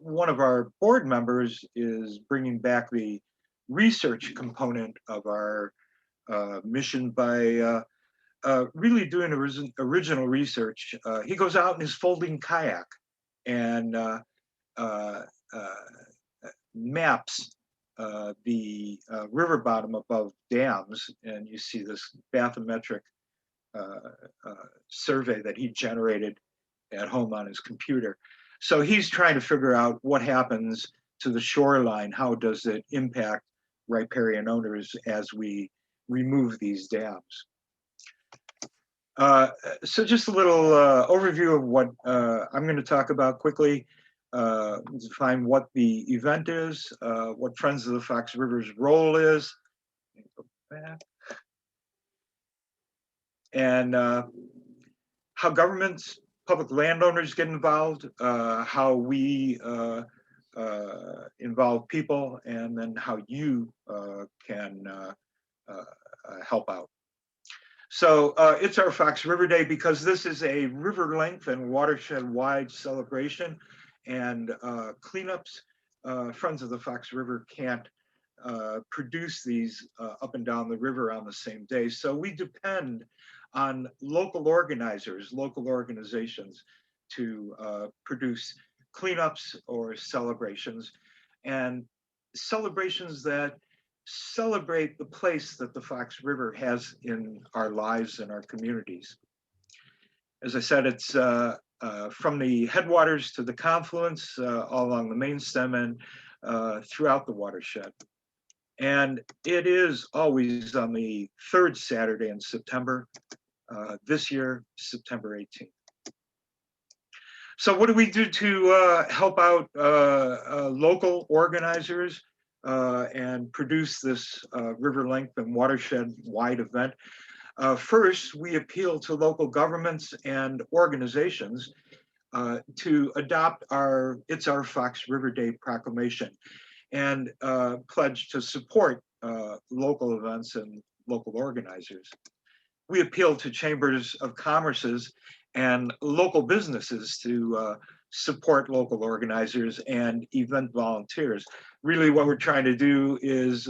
D: one of our board members is bringing back the research component of our mission by really doing original research. He goes out in his folding kayak and maps the river bottom above dams, and you see this bathymetric survey that he generated at home on his computer. So he's trying to figure out what happens to the shoreline. How does it impact riparian owners as we remove these dams? So just a little overview of what I'm going to talk about quickly. Define what the event is, what Friends of the Fox River's role is, and how governments, public landowners get involved, how we involve people, and then how you can help out. So it's our Fox River Day because this is a river length and watershed wide celebration, and cleanups. Friends of the Fox River can't produce these up and down the river on the same day. So we depend on local organizers, local organizations to produce cleanups or celebrations, and celebrations that celebrate the place that the Fox River has in our lives and our communities. As I said, it's from the headwaters to the confluence, all along the main stem and throughout the watershed. And it is always on the third Saturday in September, this year, September 18th. So what do we do to help out local organizers and produce this river length and watershed wide event? First, we appeal to local governments and organizations to adopt It's Our Fox River Day proclamation and pledge to support local events and local organizers. We appeal to chambers of commerces and local businesses to support local organizers and event volunteers. Really what we're trying to do is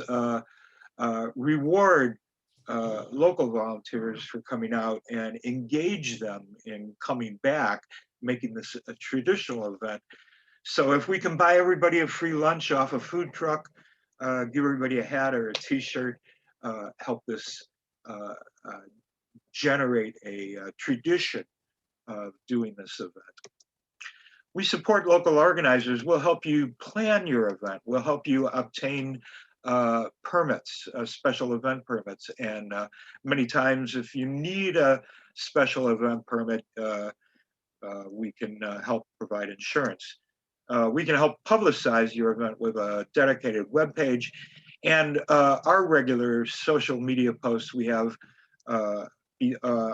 D: reward local volunteers for coming out and engage them in coming back, making this a traditional event. So if we can buy everybody a free lunch off a food truck, give everybody a hat or a t-shirt, help this generate a tradition of doing this event. We support local organizers. We'll help you plan your event. We'll help you obtain permits, special event permits. And many times if you need a special event permit, we can help provide insurance. We can help publicize your event with a dedicated webpage and our regular social media posts. We have on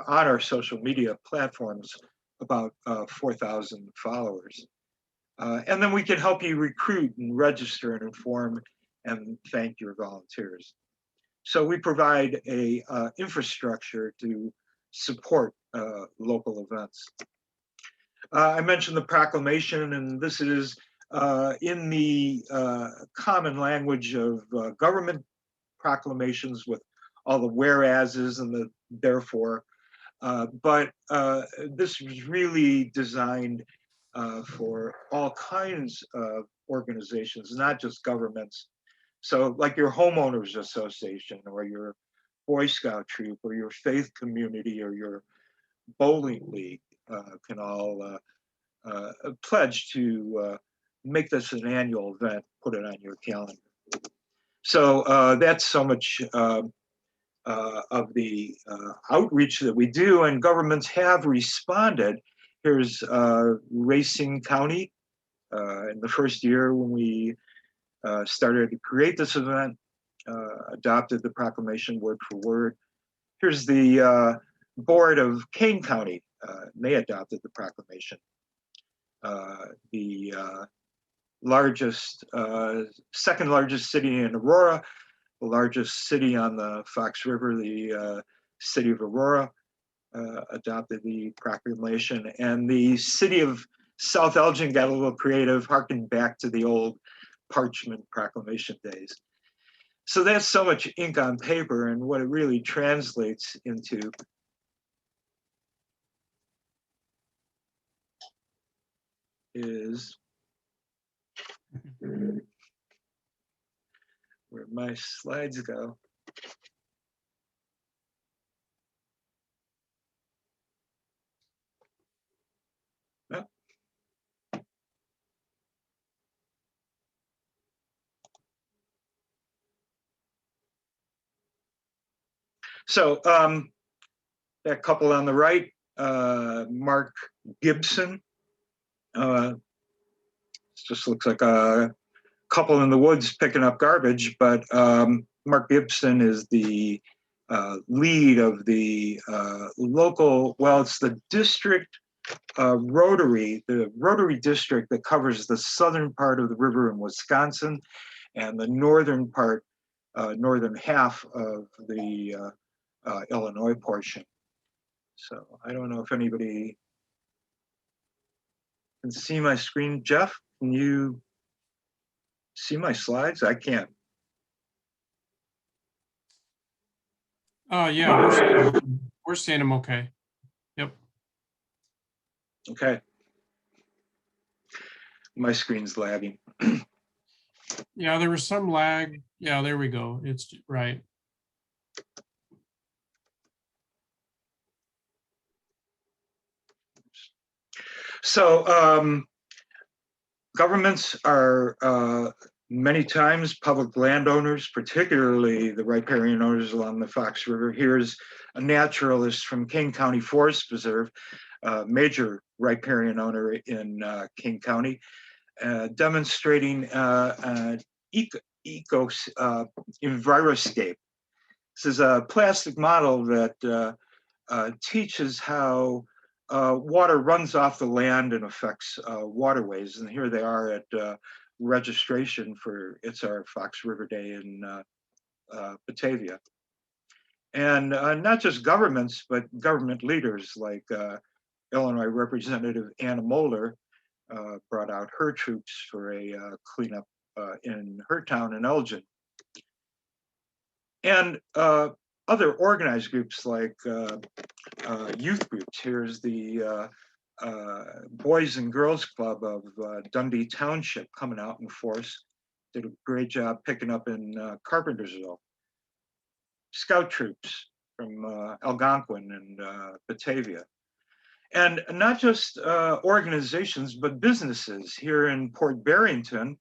D: our social media platforms about 4,000 followers. And then we can help you recruit and register and inform and thank your volunteers. So we provide a infrastructure to support local events. I mentioned the proclamation, and this is in the common language of government proclamations with all the whereases and the therefore, but this was really designed for all kinds of organizations, not just governments. So like your homeowners association or your Boy Scout troop or your faith community or your bowling league can all pledge to make this an annual event, put it on your calendar. So that's so much of the outreach that we do, and governments have responded. Here's Racine County in the first year when we started to create this event, adopted the proclamation word for word. Here's the board of Kane County. They adopted the proclamation. The largest, second largest city in Aurora, the largest city on the Fox River, the city of Aurora, adopted the proclamation. And the city of South Elgin got a little creative, harkened back to the old parchment proclamation days. So that's so much ink on paper, and what it really translates into is where my slides go. Yep. So that couple on the right, Mark Gibson, just looks like a couple in the woods picking up garbage, but Mark Gibson is the lead of the local, well, it's the district Rotary, the Rotary district that covers the southern part of the river in Wisconsin and the northern part, northern half of the Illinois portion. So I don't know if anybody can see my screen. Jeff, can you see my slides? I can't.
B: Yeah, we're seeing them okay. Yep.
D: Okay. My screen's lagging.
B: Yeah, there was some lag. Yeah, there we go. It's right.
D: So governments are many times public landowners, particularly the riparian owners along the Fox River. Here's a naturalist from King County Forest Preserve, major riparian owner in King County, demonstrating enviroscape. This is a plastic model that teaches how water runs off the land and affects waterways. And here they are at registration for It's Our Fox River Day in Batavia. And not just governments, but government leaders like Illinois Representative Anna Mulder brought out her troops for a cleanup in her town in Elgin. And other organized groups like youth groups. Here's the Boys and Girls Club of Dundee Township coming out in force. Did a great job picking up in Carpentersville. Scout troops from Algonquin and Batavia. And not just organizations, but businesses. Here in Port Barrington,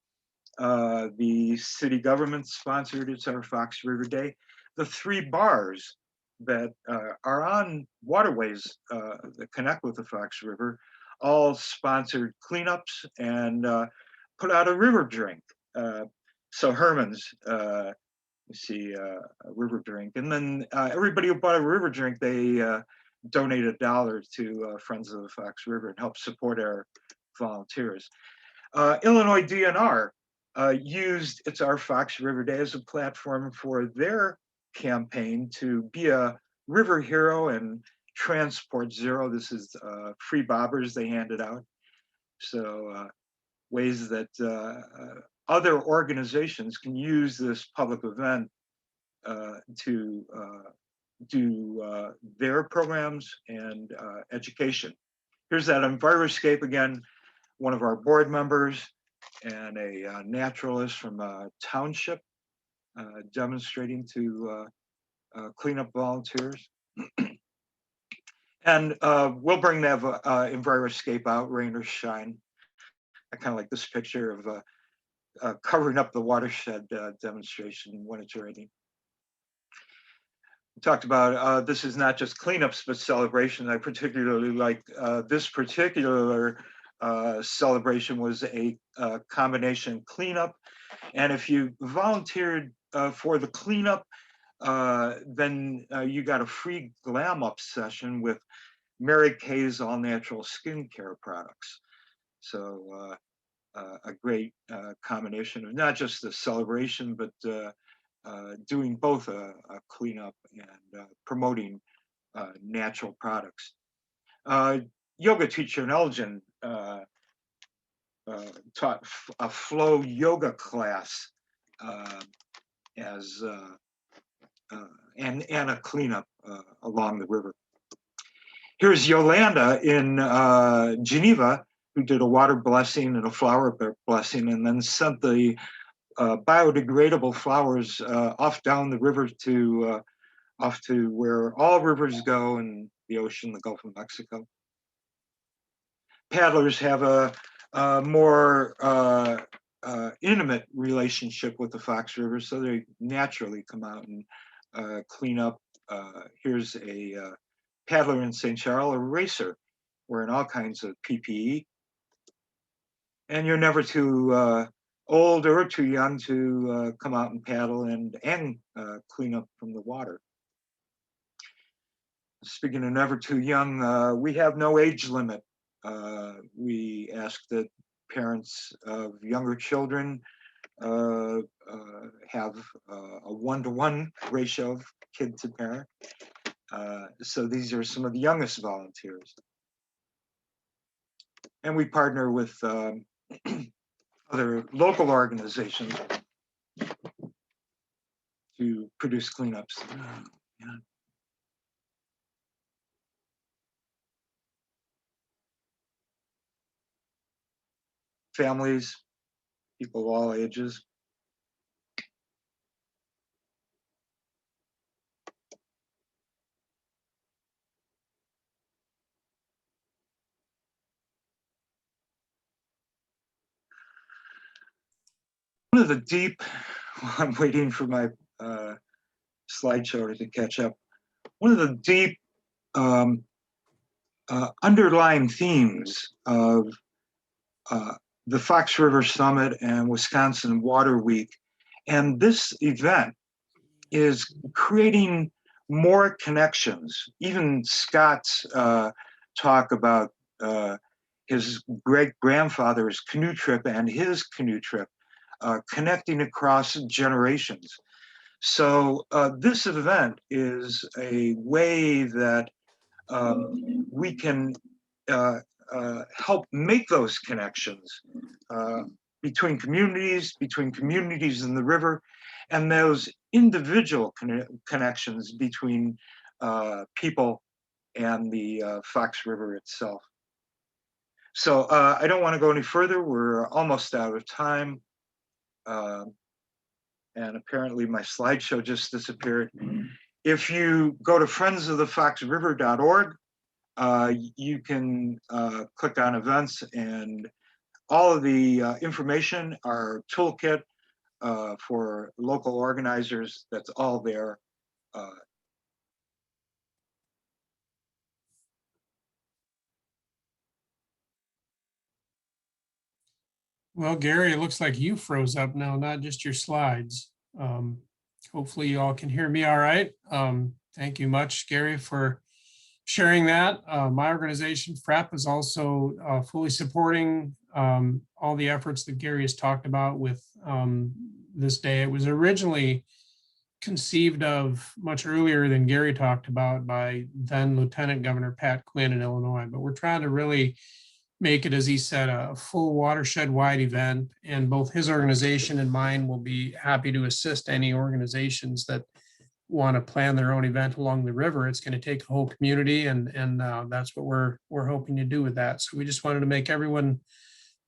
D: the city government sponsored It's Our Fox River Day. The 3 bars that are on waterways that connect with the Fox River all sponsored cleanups and put out a river drink. So Herman's, you see a river drink. And then everybody who bought a river drink, they donate $1 to Friends of the Fox River and help support our volunteers. Illinois DNR used It's Our Fox River Day as a platform for their campaign to be a river hero and transport zero. This is free bobbers they handed out. So ways that other organizations can use this public event to do their programs and education. Here's that Enviroscape again, one of our board members and a naturalist from a township demonstrating to cleanup volunteers. And we'll bring that Enviroscape out, rain or shine. I kind of like this picture of covering up the Watershed demonstration when it's raining. We talked about this is not just cleanups, but celebrations. I particularly like this particular celebration was a combination cleanup. And if you volunteered for the cleanup, then you got a free glam up session with Mary Kay's all natural skincare products. So a great combination of not just the celebration, but doing both a cleanup and promoting natural products. Yoga teacher in Elgin taught a flow yoga class as and a cleanup along the river. Here's Yolanda in Geneva, who did a water blessing and a flower blessing, and then sent the biodegradable flowers off down the river to off to where all rivers go in the ocean, the Gulf of Mexico. Paddlers have a more intimate relationship with the Fox River, so they naturally come out and clean up. Here's a paddler in St. Charles, a racer, wearing all kinds of PPE. And you're never too old or too young to come out and paddle and clean up from the water. Speaking of never too young, we have no age limit. We ask that parents of younger children have a 1-to-1 ratio of kid to parent. So these are some of the youngest volunteers. And we partner with other local organizations to produce cleanups. Yeah. Families, people of all ages. One of the deep, I'm waiting for my slideshow to catch up. One of the deep underlying themes of the Fox River Summit and Wisconsin Water Week and this event is creating more connections. Even Scott's talk about his great-grandfather's canoe trip and his canoe trip connecting across generations. So this event is a way that we can help make those connections between communities in the river, and those individual connections between people and the Fox River itself. So I don't want to go any further. We're almost out of time. And apparently my slideshow just disappeared. If you go to friendsofthefoxriver.org, you can click on events, and all of the information, our toolkit for local organizers, that's all there.
B: Well, Gary, it looks like you froze up now, not just your slides. Hopefully you all can hear me all right. Thank you much, Gary, for sharing that. My organization, FREP, is also fully supporting all the efforts that Gary has talked about with this day. It was originally conceived of much earlier than Gary talked about by then Lieutenant Governor Pat Quinn in Illinois, but we're trying to really make it, as he said, a full watershed-wide event, and both his organization and mine will be happy to assist any organizations that want to plan their own event along the river. It's going to take a whole community, and that's what we're hoping to do with that. So we just wanted to make everyone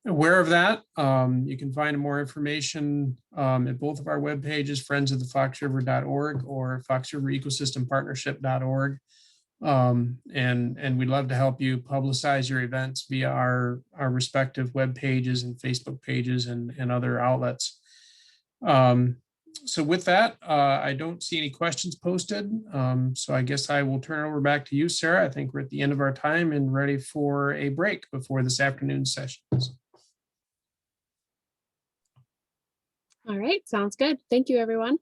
B: aware of that. You can find more information at both of our web pages, friendsofthefoxriver.org or foxriverecosystempartnership.org. And we'd love to help you publicize your events via our respective web pages and Facebook pages and other outlets. So with that, I don't see any questions posted. So I guess I will turn it over back to you, Sarah. I think we're at the end of our time and ready for a break before this afternoon's sessions.
A: All right, sounds good. Thank you, everyone.